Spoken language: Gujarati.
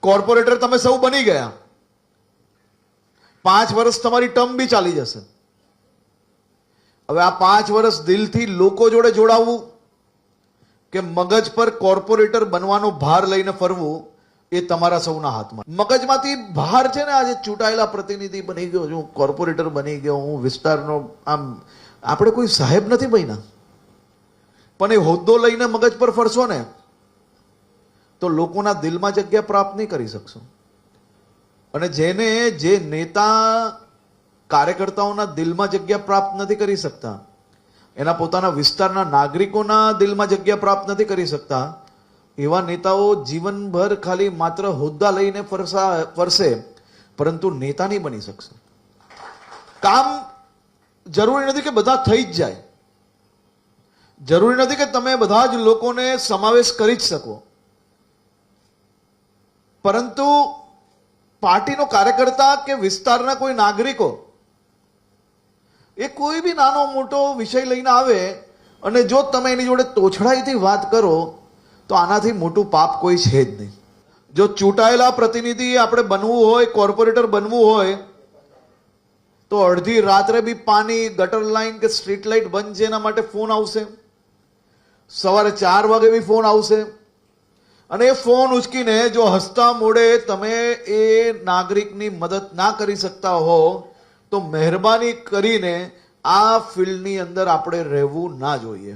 કોર્પોરેટર તમે સૌ બની ગયા, 5 વર્ષ તમારી ટર્મ બી ચાલી જશે. હવે આ 5 વર્ષ દિલથી લોકો જોડે જોડાવવું કે મગજ પર કોર્પોરેટર બનવાનો ભાર લઈને ફરવું, એ તમારા સૌના હાથમાં. મગજમાંથી ભાર છે ને, આજે ચૂંટાયેલા પ્રતિનિધિ બની ગયો છું, કોર્પોરેટર બની ગયો હું, વિસ્તારનો આમ. આપણે કોઈ સાહેબ નથી બન્યા, પણ એ હોદ્દો લઈને મગજ પર ફરશો ને તો લોકોના દિલમાં જગ્યા પ્રાપ્ત નહીં કરી શકશો. અને જે નેતા કાર્યકર્તાઓના દિલમાં જગ્યા પ્રાપ્ત નથી કરી શકતા, એના પોતાના વિસ્તારના નાગરિકોના દિલમાં જગ્યા પ્રાપ્ત નથી કરી શકતા, એવા નેતાઓ જીવનભર ખાલી માત્ર હોદ્દા લઈને ફરશે, પરંતુ નેતા નહીં બની શકશે. કામ જરૂરી નથી કે બધા થઈ જ જાય, જરૂરી નથી કે તમે બધા જ લોકોને સમાવેશ કરી જ શકો, પરંતુ પાર્ટીનો કાર્યકર્તા કે વિસ્તારના કોઈ નાગરિકો એ કોઈ બી નાનો મોટો વિષય લઈને આવે અને જો તમે એની જોડે તોછડાઈથી વાત કરો તો આનાથી મોટું પાપ કોઈ છે જ નહીં. જો ચૂંટાયેલા પ્રતિનિધિ આપણે બનવું હોય, કોર્પોરેટર બનવું હોય, તો અડધી રાત્રે બી પાણી, ગટર લાઈન કે સ્ટ્રીટ લાઇટ બંધ છે એના માટે ફોન આવશે, સવારે 4 વાગે બી ફોન આવશે, અને એ ફોન ઉચકીને જો હસતા મોડે તમે એ નાગરિકની મદદ ના કરી શકતા હો તો મહેરબાની કરીને આ ફિલ્ડની અંદર આપણે રહેવું ના જોઈએ.